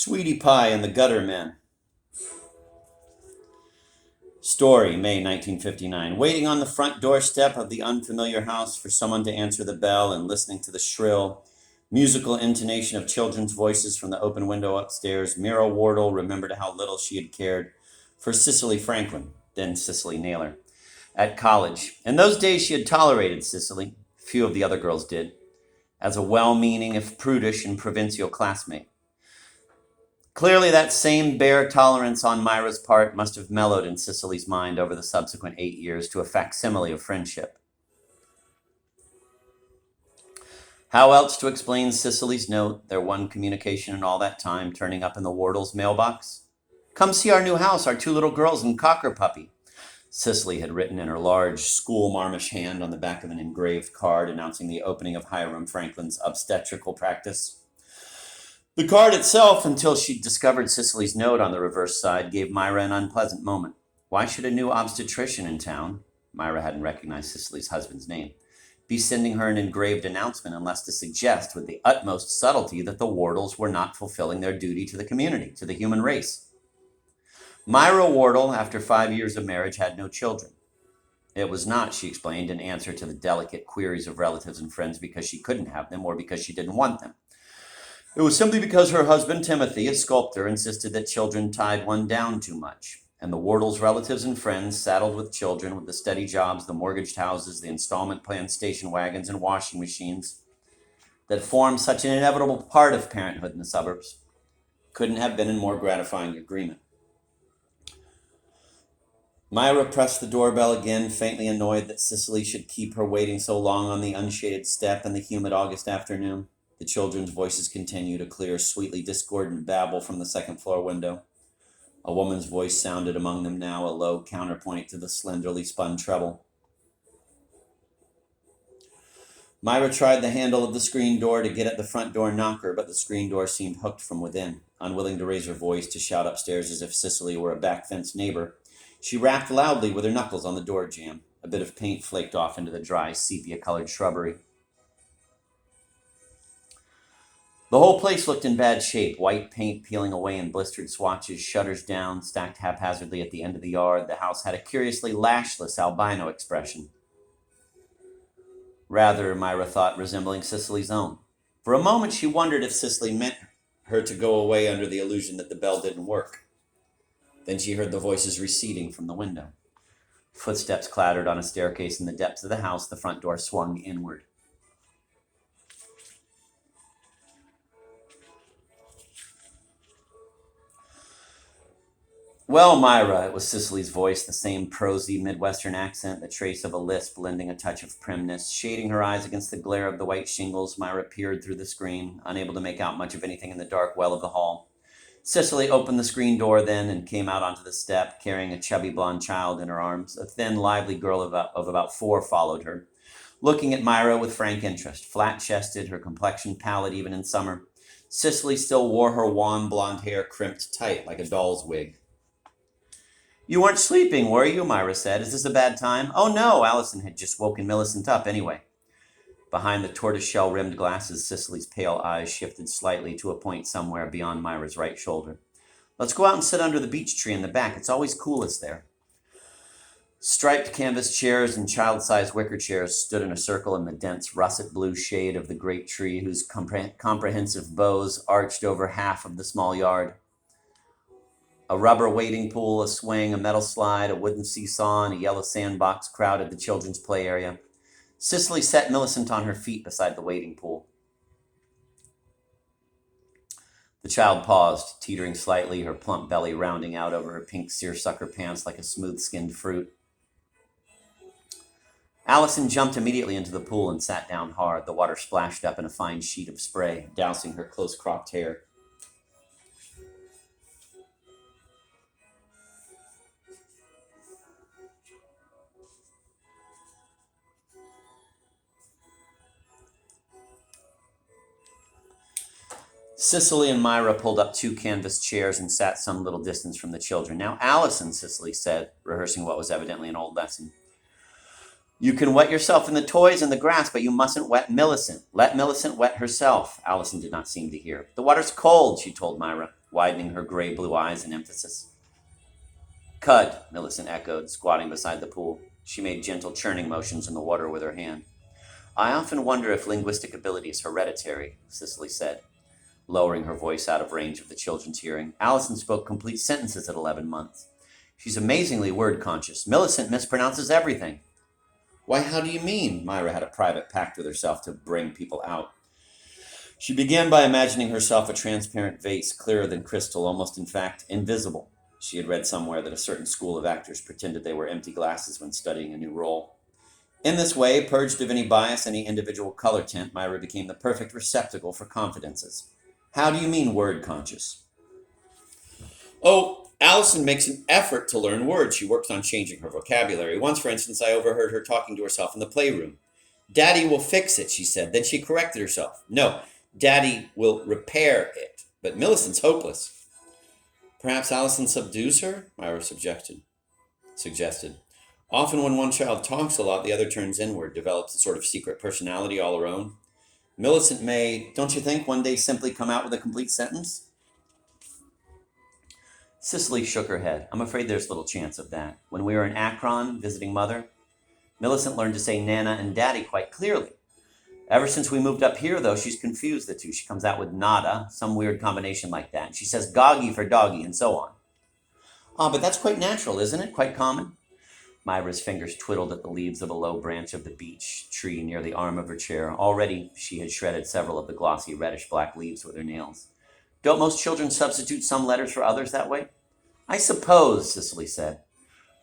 Sweetie Pie and the Gutter Men. Story, May 1959. Waiting on the front doorstep of the unfamiliar house for someone to answer the bell and listening to the shrill, musical intonation of children's voices from the open window upstairs, Mira Wardle remembered how little she had cared for Cicely Franklin, then Cicely Naylor, at college. In those days, she had tolerated Cicely, few of the other girls did, as a well-meaning, if prudish and provincial classmate. Clearly, that same bare tolerance on Myra's part must have mellowed in Cicely's mind over the subsequent 8 years to a facsimile of friendship. How else to explain Cicely's note, their one communication in all that time, turning up in the Wardles' mailbox? "Come see our new house, our 2 little girls and Cocker puppy," Cicely had written in her large, school-marmish hand on the back of an engraved card announcing the opening of Hiram Franklin's obstetrical practice. The card itself, until she discovered Cicely's note on the reverse side, gave Myra an unpleasant moment. Why should a new obstetrician in town, Myra hadn't recognized Cicely's husband's name, be sending her an engraved announcement unless to suggest with the utmost subtlety that the Wardles were not fulfilling their duty to the community, to the human race? Myra Wardle, after 5 years of marriage, had no children. It was not, she explained, in answer to the delicate queries of relatives and friends because she couldn't have them or because she didn't want them. It was simply because her husband, Timothy, a sculptor, insisted that children tied one down too much, and the Wardles' relatives and friends, saddled with children, with the steady jobs, the mortgaged houses, the installment plan station wagons, and washing machines that formed such an inevitable part of parenthood in the suburbs, couldn't have been in more gratifying agreement. Myra pressed the doorbell again, faintly annoyed that Cicely should keep her waiting so long on the unshaded step in the humid August afternoon. The children's voices continued, a clear, sweetly discordant babble from the second-floor window. A woman's voice sounded among them now, a low counterpoint to the slenderly spun treble. Myra tried the handle of the screen door to get at the front door knocker, but the screen door seemed hooked from within. Unwilling to raise her voice to shout upstairs as if Cicely were a back-fence neighbor, she rapped loudly with her knuckles on the door jamb. A bit of paint flaked off into the dry, sepia-colored shrubbery. The whole place looked in bad shape, white paint peeling away in blistered swatches, shutters down, stacked haphazardly at the end of the yard. The house had a curiously lashless albino expression. Rather, Myra thought, resembling Cicely's own. For a moment, she wondered if Cicely meant her to go away under the illusion that the bell didn't work. Then she heard the voices receding from the window. Footsteps clattered on a staircase in the depths of the house. The front door swung inward. "Well, Myra," it was Cicely's voice, the same prosy Midwestern accent, the trace of a lisp lending a touch of primness. Shading her eyes against the glare of the white shingles, Myra peered through the screen, unable to make out much of anything in the dark well of the hall. Cicely opened the screen door then and came out onto the step, carrying a chubby blonde child in her arms. A thin, lively girl of about 4 followed her, looking at Myra with frank interest, flat-chested, her complexion pallid even in summer. Cicely still wore her wan blonde hair crimped tight like a doll's wig. "You weren't sleeping, were you?" Myra said. "Is this a bad time?" "Oh, no." Allison had just woken Millicent up anyway. Behind the tortoiseshell-rimmed glasses, Cicely's pale eyes shifted slightly to a point somewhere beyond Myra's right shoulder. "Let's go out and sit under the beech tree in the back. It's always coolest there." Striped canvas chairs and child-sized wicker chairs stood in a circle in the dense russet blue shade of the great tree whose comprehensive boughs arched over half of the small yard. A rubber wading pool, a swing, a metal slide, a wooden seesaw, and a yellow sandbox crowded the children's play area. Cicely set Millicent on her feet beside the wading pool. The child paused, teetering slightly, her plump belly rounding out over her pink seersucker pants like a smooth-skinned fruit. Allison jumped immediately into the pool and sat down hard. The water splashed up in a fine sheet of spray, dousing her close-cropped hair. Cicely and Myra pulled up 2 canvas chairs and sat some little distance from the children. "Now, Allison," Cicely said, rehearsing what was evidently an old lesson. "You can wet yourself in the toys and the grass, but you mustn't wet Millicent. Let Millicent wet herself." Allison did not seem to hear. "The water's cold," she told Myra. widening her gray-blue eyes in emphasis. Cud, Millicent echoed, squatting beside the pool. She made gentle churning motions in the water with her hand. I often wonder if linguistic ability is hereditary, Cicely said, lowering her voice out of range of the children's hearing. Allison spoke complete sentences at 11 months. She's amazingly word-conscious. Millicent mispronounces everything. Why, how do you mean? Myra had a private pact with herself to bring people out. She began by imagining herself a transparent vase, clearer than crystal, almost in fact invisible. She had read somewhere that a certain school of actors pretended they were empty glasses when studying a new role. In this way, purged of any bias, any individual color tint, Myra became the perfect receptacle for confidences. How do you mean word-conscious? Oh, Allison makes an effort to learn words. She works on changing her vocabulary. Once, for instance, I overheard her talking to herself in the playroom. Daddy will fix it, she said. Then she corrected herself. No, Daddy will repair it. But Millicent's hopeless. Perhaps Allison subdues her? Myra suggested. Often when one child talks a lot, the other turns inward, develops a sort of secret personality all her own. Millicent may, don't you think, one day simply come out with a complete sentence? Cicely shook her head. I'm afraid there's little chance of that. When we were in Akron visiting Mother, Millicent learned to say Nana and Daddy quite clearly. Ever since we moved up here, though, she's confused the two. She comes out with nada, some weird combination like that. She says goggy for doggy, and so on. But that's quite natural, isn't it? Quite common? Myra's fingers twiddled at the leaves of a low branch of the beech tree near the arm of her chair. Already, she had shredded several of the glossy reddish-black leaves with her nails. Don't most children substitute some letters for others that way? I suppose, Cicely said,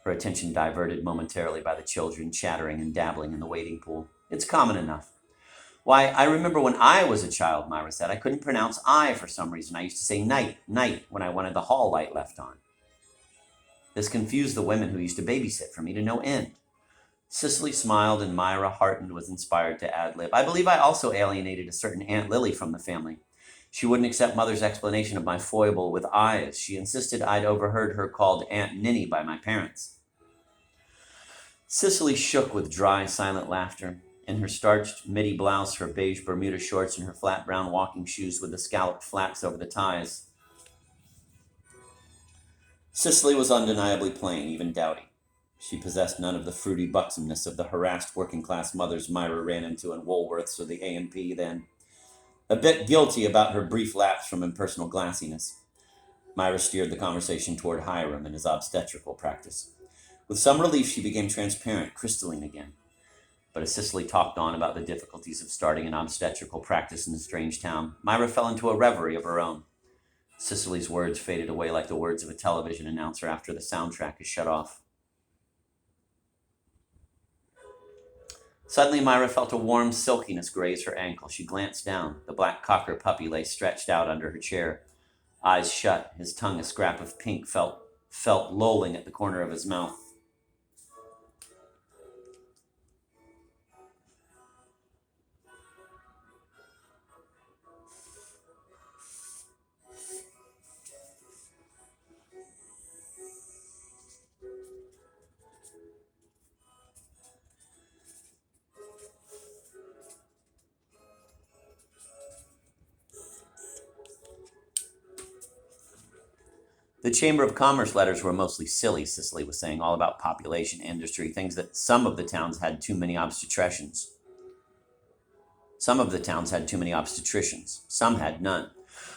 her attention diverted momentarily by the children chattering and dabbling in the wading pool. It's common enough. Why, I remember when I was a child, Myra said, I couldn't pronounce I for some reason. I used to say night, night, when I wanted the hall light left on. This confused the women who used to babysit for me to no end. Cicely smiled, and Myra, heartened, was inspired to ad-lib. I believe I also alienated a certain Aunt Lily from the family. She wouldn't accept Mother's explanation of my foible with eyes. She insisted I'd overheard her called Aunt Ninny by my parents. Cicely shook with dry, silent laughter. In her starched midi blouse, her beige Bermuda shorts, and her flat brown walking shoes with the scalloped flaps over the ties, Cicely was undeniably plain, even dowdy. She possessed none of the fruity buxomness of the harassed working-class mothers Myra ran into in Woolworth's or the A&P then. A bit guilty about her brief lapse from impersonal glassiness, Myra steered the conversation toward Hiram and his obstetrical practice. With some relief, she became transparent, crystalline again. But as Cicely talked on about the difficulties of starting an obstetrical practice in a strange town, Myra fell into a reverie of her own. Cicely's words faded away like the words of a television announcer after the soundtrack is shut off. Suddenly, Myra felt a warm silkiness graze her ankle. She glanced down. The black cocker puppy lay stretched out under her chair. Eyes shut, his tongue a scrap of pink felt lolling at the corner of his mouth. The Chamber of Commerce letters were mostly silly, Cicely was saying, all about population, industry, things that some of the towns had too many obstetricians. Some had none.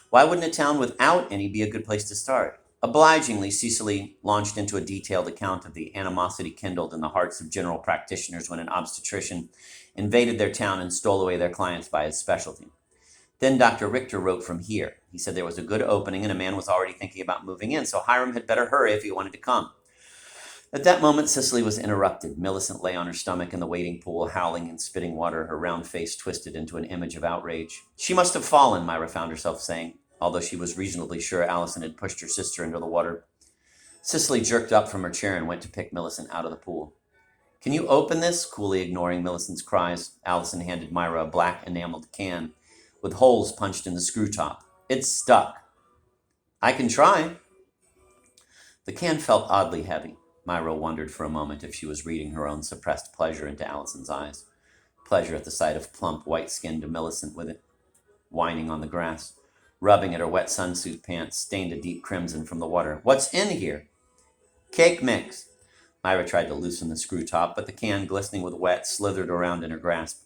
Why wouldn't a town without any be a good place to start? Obligingly, Cicely launched into a detailed account of the animosity kindled in the hearts of general practitioners when an obstetrician invaded their town and stole away their clients by his specialty. Then Dr. Richter wrote from here. He said there was a good opening and a man was already thinking about moving in, so Hiram had better hurry if he wanted to come. At that moment, Cicely was interrupted. Millicent lay on her stomach in the wading pool, howling and spitting water, her round face twisted into an image of outrage. She must have fallen, Myra found herself saying, although she was reasonably sure Allison had pushed her sister into the water. Cicely jerked up from her chair and went to pick Millicent out of the pool. Can you open this? Coolly ignoring Millicent's cries, Allison handed Myra a black enameled can with holes punched in the screw top. It's stuck. I can try. The can felt oddly heavy. Myra wondered for a moment if she was reading her own suppressed pleasure into Allison's eyes. Pleasure at the sight of plump, white-skinned Millicent with it, whining on the grass. rubbing at her wet sunsuit pants, stained a deep crimson from the water. What's in here? Cake mix. Myra tried to loosen the screw top, but the can, glistening with wet, slithered around in her grasp.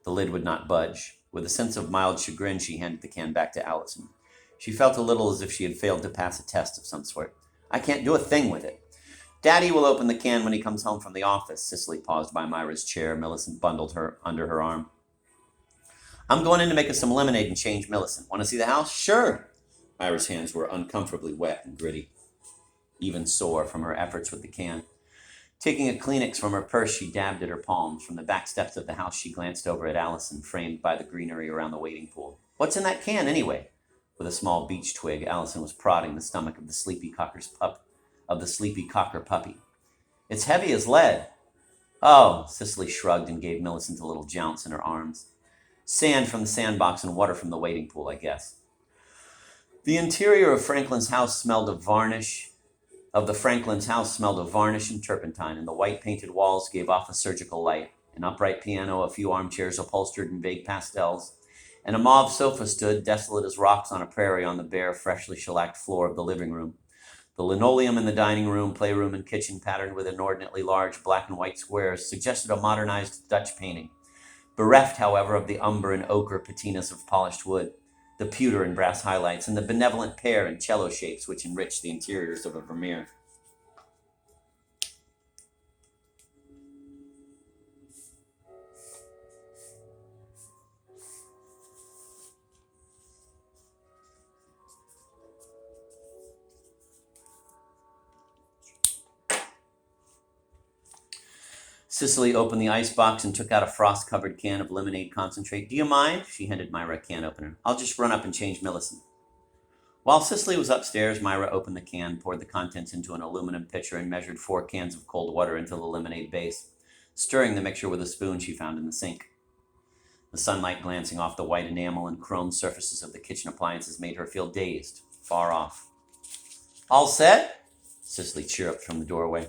The lid would not budge. With a sense of mild chagrin, she handed the can back to Allison. She felt a little as if she had failed to pass a test of some sort. I can't do a thing with it. Daddy will open the can when he comes home from the office. Cicely paused by Myra's chair. Millicent bundled her under her arm. I'm going in to make us some lemonade and change Millicent. Want to see the house? Sure. Myra's hands were uncomfortably wet and gritty, even sore from her efforts with the can. Taking a Kleenex from her purse, she dabbed at her palms. From the back steps of the house, she glanced over at Allison, framed by the greenery around the wading pool. What's in that can, anyway? With a small beech twig, Allison was prodding the stomach of the sleepy cocker puppy. It's heavy as lead. Oh, Cicely shrugged and gave Millicent a little jounce in her arms. Sand from the sandbox and water from the wading pool, I guess. The interior of Franklin's house smelled of varnish. And turpentine, and the white-painted walls gave off a surgical light. An upright piano, a few armchairs upholstered in vague pastels, and a mauve sofa stood, desolate as rocks on a prairie, on the bare, freshly shellacked floor of the living room. The linoleum in the dining room, playroom, and kitchen, patterned with inordinately large black and white squares, suggested a modernized Dutch painting, bereft, however, of the umber and ochre patinas of polished wood, the pewter and brass highlights, and the benevolent pear and cello shapes which enriched the interiors of a Vermeer. Cicely opened the icebox and took out a frost-covered can of lemonade concentrate. Do you mind? She handed Myra a can opener. I'll just run up and change Millicent. While Cicely was upstairs, Myra opened the can, poured the contents into an aluminum pitcher, and measured 4 cans of cold water into the lemonade base, stirring the mixture with a spoon she found in the sink. The sunlight glancing off the white enamel and chrome surfaces of the kitchen appliances made her feel dazed, far off. All set? Cicely chirruped from the doorway.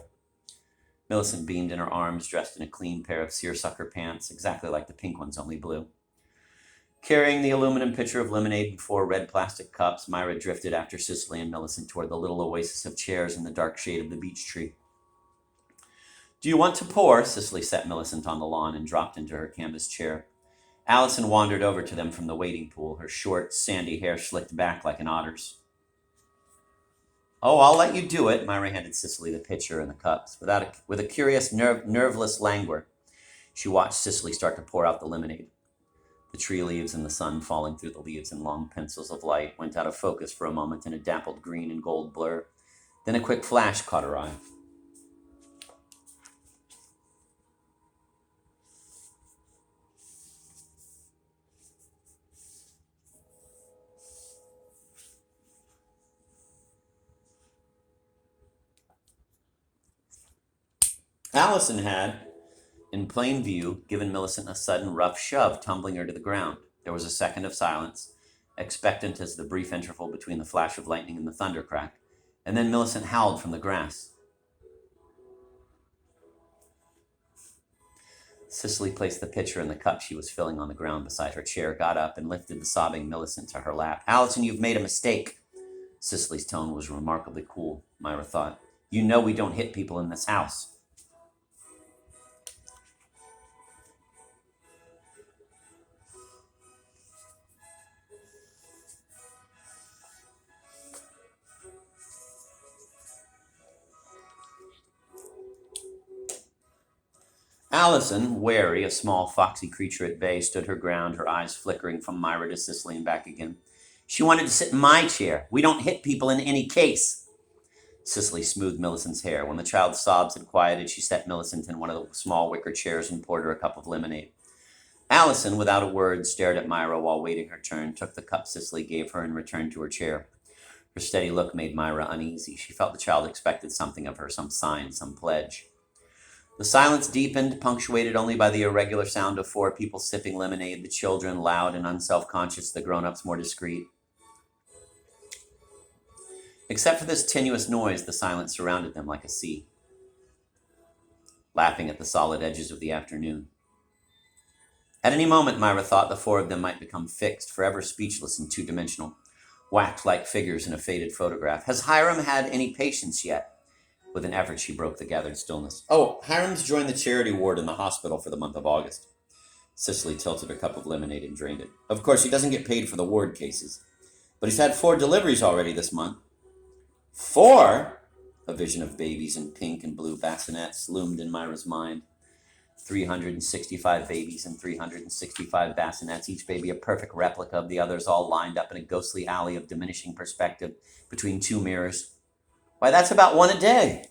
Millicent beamed in her arms, dressed in a clean pair of seersucker pants, exactly like the pink ones, only blue. Carrying the aluminum pitcher of lemonade and 4 red plastic cups, Myra drifted after Cicely and Millicent toward the little oasis of chairs in the dark shade of the beech tree. Do you want to pour? Cicely set Millicent on the lawn and dropped into her canvas chair. Allison wandered over to them from the wading pool, her short, sandy hair slicked back like an otter's. Oh, I'll let you do it, Myra handed Cicely the pitcher and the cups. With a curious, nerveless languor, she watched Cicely start to pour out the lemonade. The tree leaves and the sun falling through the leaves in long pencils of light went out of focus for a moment in a dappled green and gold blur. Then a quick flash caught her eye. Allison had, in plain view, given Millicent a sudden rough shove, tumbling her to the ground. There was a second of silence, expectant as the brief interval between the flash of lightning and the thunder crack, and then Millicent howled from the grass. Cicely placed the pitcher and the cup she was filling on the ground beside her chair, got up, and lifted the sobbing Millicent to her lap. Allison, you've made a mistake. Cicely's tone was remarkably cool, Myra thought. You know we don't hit people in this house. Allison, wary, a small, foxy creature at bay, stood her ground, her eyes flickering from Myra to Cicely and back again. She wanted to sit in my chair. We don't hit people in any case. Cicely smoothed Millicent's hair. When the child's sobs had quieted, she set Millicent in one of the small wicker chairs and poured her a cup of lemonade. Allison, without a word, stared at Myra while waiting her turn, took the cup Cicely gave her, and returned to her chair. Her steady look made Myra uneasy. She felt the child expected something of her, some sign, some pledge. The silence deepened, punctuated only by the irregular sound of 4 people sipping lemonade, the children loud and unself-conscious, the grown-ups more discreet. Except for this tenuous noise, the silence surrounded them like a sea, lapping at the solid edges of the afternoon. At any moment, Myra thought, the 4 of them might become fixed, forever speechless and two-dimensional. wax-like figures in a faded photograph. Has Hiram had any patients yet? With an effort, she broke the gathered stillness. Oh, Hiram's joined the charity ward in the hospital for the month of August. Cicely tilted her cup of lemonade and drained it. Of course, he doesn't get paid for the ward cases. But he's had 4 deliveries already this month. 4? A vision of babies in pink and blue bassinets loomed in Myra's mind. 365 babies and 365 bassinets, each baby a perfect replica of the others, all lined up in a ghostly alley of diminishing perspective between 2 mirrors. Why, that's about 1 a day.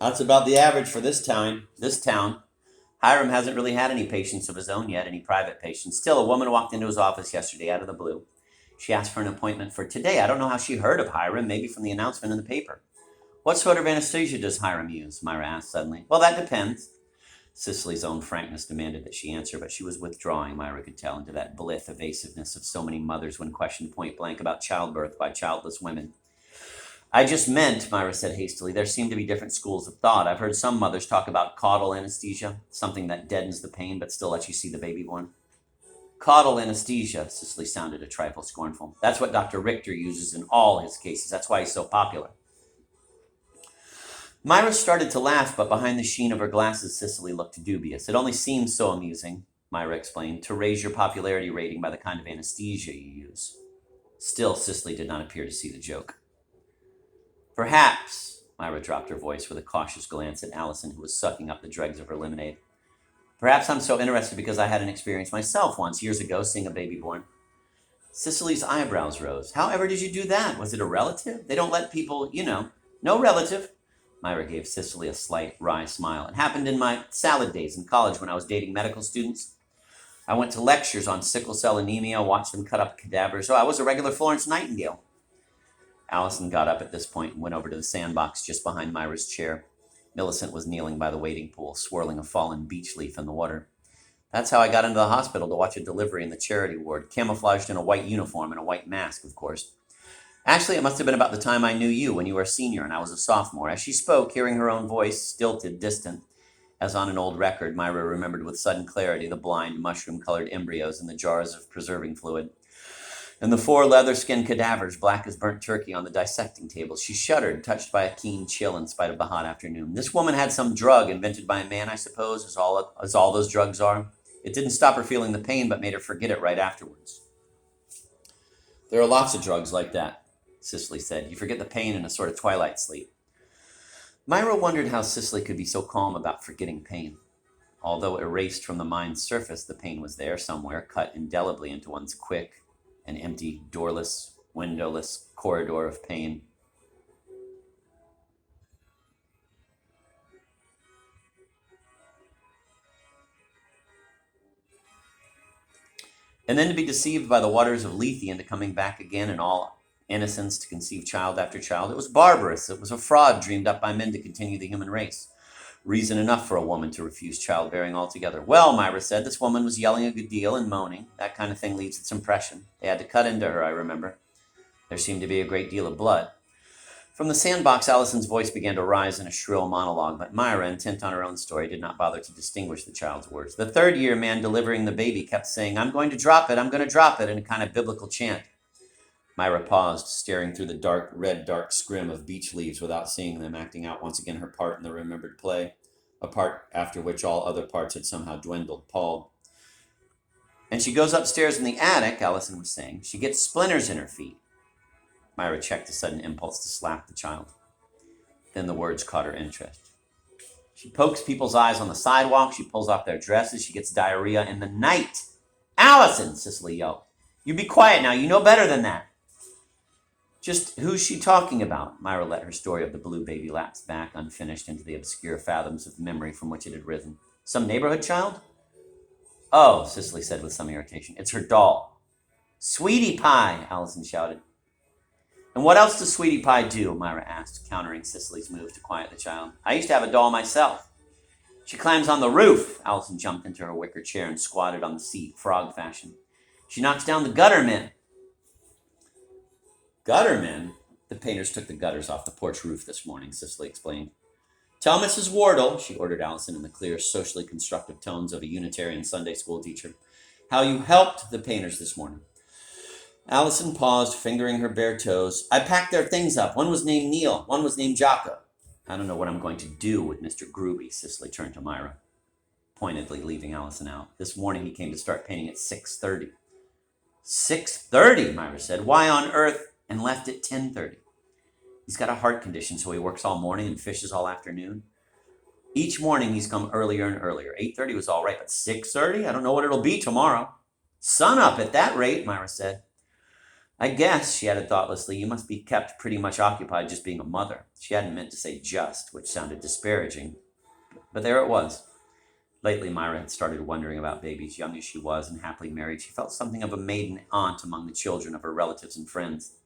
That's about the average for this town. Hiram hasn't really had any patients of his own yet, any private patients. Still, a woman walked into his office yesterday out of the blue. She asked for an appointment for today. I don't know how she heard of Hiram, maybe from the announcement in the paper. What sort of anesthesia does Hiram use? Myra asked suddenly. Well, that depends. Cicely's own frankness demanded that she answer, but she was withdrawing, Myra could tell, into that blithe evasiveness of so many mothers when questioned point blank about childbirth by childless women. I just meant, Myra said hastily, there seem to be different schools of thought. I've heard some mothers talk about caudal anesthesia, something that deadens the pain but still lets you see the baby born. Caudal anesthesia, Cicely sounded a trifle scornful. That's what Dr. Richter uses in all his cases. That's why he's so popular. Myra started to laugh, but behind the sheen of her glasses, Cicely looked dubious. It only seems so amusing, Myra explained, to raise your popularity rating by the kind of anesthesia you use. Still, Cicely did not appear to see the joke. Perhaps, Myra dropped her voice with a cautious glance at Allison, who was sucking up the dregs of her lemonade. Perhaps I'm so interested because I had an experience myself once, years ago, seeing a baby born. Cicely's eyebrows rose. However did you do that? Was it a relative? They don't let people, No relative. Myra gave Cicely a slight, wry smile. It happened in my salad days in college when I was dating medical students. I went to lectures on sickle cell anemia, watched them cut up cadavers. So I was a regular Florence Nightingale. Allison got up at this point and went over to the sandbox just behind Myra's chair. Millicent was kneeling by the wading pool, swirling a fallen beech leaf in the water. That's how I got into the hospital to watch a delivery in the charity ward, camouflaged in a white uniform and a white mask, of course. Actually, it must have been about the time I knew you, when you were a senior and I was a sophomore. As she spoke, hearing her own voice, stilted, distant, as on an old record, Myra remembered with sudden clarity the blind, mushroom-colored embryos in the jars of preserving fluid, and the 4 leather-skinned cadavers, black as burnt turkey, on the dissecting table. She shuddered, touched by a keen chill in spite of the hot afternoon. This woman had some drug invented by a man, I suppose, as all those drugs are. It didn't stop her feeling the pain, but made her forget it right afterwards. There are lots of drugs like that, Cicely said. You forget the pain in a sort of twilight sleep. Myra wondered how Cicely could be so calm about forgetting pain. Although erased from the mind's surface, the pain was there somewhere, cut indelibly into one's quick, an empty, doorless, windowless corridor of pain. And then to be deceived by the waters of Lethe into coming back again in all innocence to conceive child after child. It was barbarous. It was a fraud dreamed up by men to continue the human race. Reason enough for a woman to refuse childbearing altogether. Well, Myra said, this woman was yelling a good deal and moaning. That kind of thing leaves its impression. They had to cut into her, I remember. There seemed to be a great deal of blood. From the sandbox, Allison's voice began to rise in a shrill monologue, but Myra, intent on her own story, did not bother to distinguish the child's words. The 3rd-year man delivering the baby kept saying, I'm going to drop it, in a kind of biblical chant. Myra paused, staring through the dark scrim of beech leaves without seeing them, acting out once again her part in the remembered play, a part after which all other parts had somehow dwindled, palled. And she goes upstairs in the attic, Allison was saying. She gets splinters in her feet. Myra checked a sudden impulse to slap the child. Then the words caught her interest. She pokes people's eyes on the sidewalk. She pulls off their dresses. She gets diarrhea in the night. Allison, Cicely yelled. You be quiet now. You know better than that. Just who's she talking about? Myra let her story of the blue baby lapse back, unfinished, into the obscure fathoms of memory from which it had risen. Some neighborhood child? Oh, Cicely said with some irritation. It's her doll. Sweetie pie, Allison shouted. And what else does Sweetie Pie do? Myra asked, countering Cicely's move to quiet the child. I used to have a doll myself. She climbs on the roof. Allison jumped into her wicker chair and squatted on the seat, frog fashion. She knocks down the guttermen. Guttermen? The painters took the gutters off the porch roof this morning, Cicely explained. Tell Mrs. Wardle, she ordered Allison in the clear, socially constructive tones of a Unitarian Sunday school teacher, how you helped the painters this morning. Allison paused, fingering her bare toes. I packed their things up. One was named Neil. One was named Jocko. I don't know what I'm going to do with Mr. Grooby, Cicely turned to Myra, pointedly leaving Allison out. This morning he came to start painting at 6:30. 6:30, Myra said. Why on earth? And left at 10:30. He's got a heart condition, so he works all morning and fishes all afternoon. Each morning he's come earlier and earlier. 8:30 was all right, but 6:30? I don't know what it'll be tomorrow. Sun up at that rate, Myra said. I guess, she added thoughtlessly, you must be kept pretty much occupied just being a mother. She hadn't meant to say just, which sounded disparaging, but there it was. Lately, Myra had started wondering about babies. Young as she was and happily married, she felt something of a maiden aunt among the children of her relatives and friends.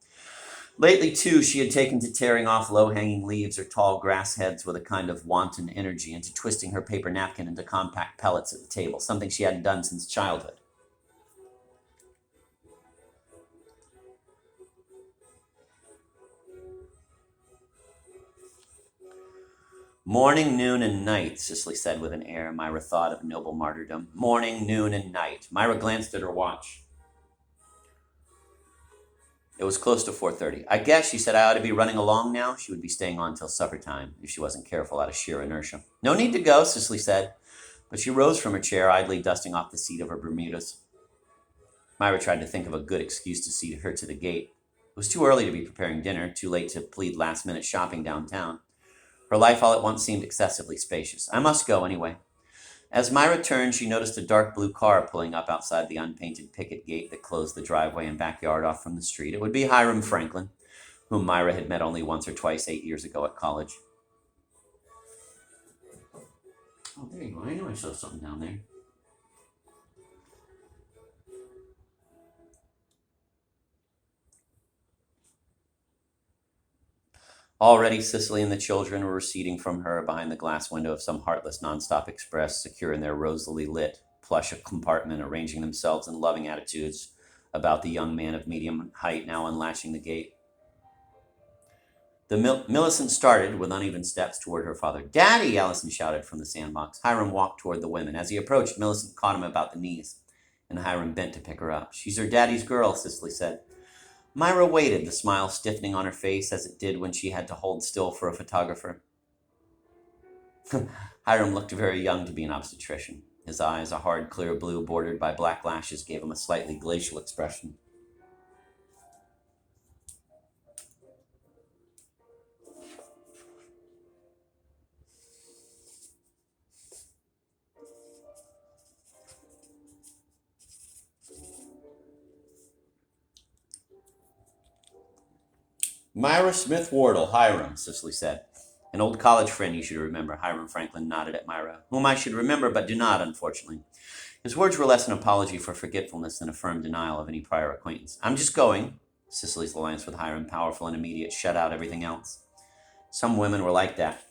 Lately, too, she had taken to tearing off low-hanging leaves or tall grass heads with a kind of wanton energy, and to twisting her paper napkin into compact pellets at the table, something she hadn't done since childhood. Morning, noon, and night, Cicely said with an air Myra thought of noble martyrdom. Morning, noon, and night. Myra glanced at her watch. It was close to 4:30. I guess, she said, I ought to be running along now. She would be staying on till supper time if she wasn't careful out of sheer inertia. No need to go, Cicely said, but she rose from her chair, idly dusting off the seat of her Bermudas. Myra tried to think of a good excuse to seat her to the gate. It was too early to be preparing dinner, too late to plead last-minute shopping downtown. Her life all at once seemed excessively spacious. I must go anyway. As Myra turned, she noticed a dark blue car pulling up outside the unpainted picket gate that closed the driveway and backyard off from the street. It would be Hiram Franklin, whom Myra had met only once or twice 8 years ago at college. Oh, there you go. I knew I saw something down there. Already, Cicely and the children were receding from her behind the glass window of some heartless nonstop express, secure in their rosily lit plush compartment, arranging themselves in loving attitudes about the young man of medium height now unlatching the gate. Millicent started with uneven steps toward her father. Daddy, Allison shouted from the sandbox. Hiram walked toward the women. As he approached, Millicent caught him about the knees, and Hiram bent to pick her up. She's her daddy's girl, Cicely said. Myra waited, the smile stiffening on her face as it did when she had to hold still for a photographer. Hiram looked very young to be an obstetrician. His eyes, a hard, clear blue bordered by black lashes, gave him a slightly glacial expression. Myra Smith Wardle, Hiram, Cicely said. An old college friend you should remember, Hiram Franklin nodded at Myra, whom I should remember but do not, unfortunately. His words were less an apology for forgetfulness than a firm denial of any prior acquaintance. I'm just going. Cicely's alliance with Hiram, powerful and immediate, shut out everything else. Some women were like that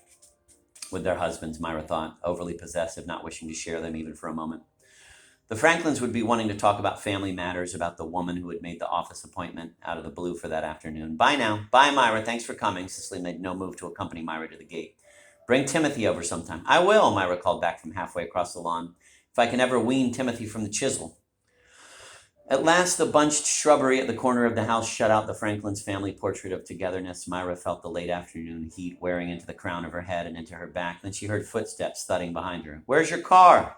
with their husbands, Myra thought, overly possessive, not wishing to share them even for a moment. The Franklins would be wanting to talk about family matters, about the woman who had made the office appointment out of the blue for that afternoon. Bye now. Bye, Myra. Thanks for coming. Cicely made no move to accompany Myra to the gate. Bring Timothy over sometime. I will, Myra called back from halfway across the lawn. If I can ever wean Timothy from the chisel. At last, the bunched shrubbery at the corner of the house shut out the Franklins' family portrait of togetherness. Myra felt the late afternoon heat wearing into the crown of her head and into her back. Then she heard footsteps thudding behind her. Where's your car?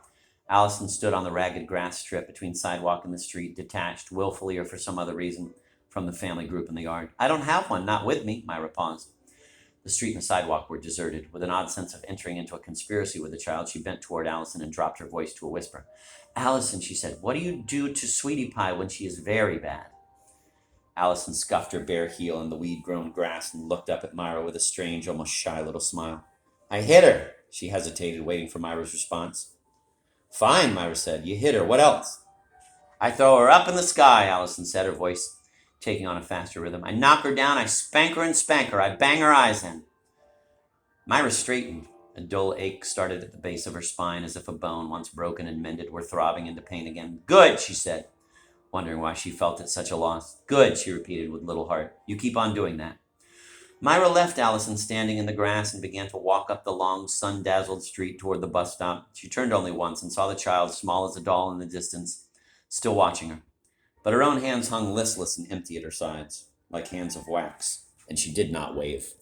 Allison stood on the ragged grass strip between sidewalk and the street, detached, willfully or for some other reason, from the family group in the yard. I don't have one, not with me, Myra paused. The street and the sidewalk were deserted. With an odd sense of entering into a conspiracy with the child, she bent toward Allison and dropped her voice to a whisper. Allison, she said, what do you do to Sweetie Pie when she is very bad? Allison scuffed her bare heel in the weed-grown grass and looked up at Myra with a strange, almost shy little smile. I hit her, she hesitated, waiting for Myra's response. Fine, Myra said. You hit her. What else? I throw her up in the sky, Allison said, her voice taking on a faster rhythm. I knock her down, I spank her and spank her, I bang her eyes in. Myra straightened. A dull ache started at the base of her spine, as if a bone, once broken and mended, were throbbing into pain again. Good, she said, wondering why she felt at such a loss. Good, she repeated with little heart. You keep on doing that. Myra left Allison standing in the grass and began to walk up the long, sun-dazzled street toward the bus stop. She turned only once and saw the child, small as a doll in the distance, still watching her. But her own hands hung listless and empty at her sides, like hands of wax, and she did not wave.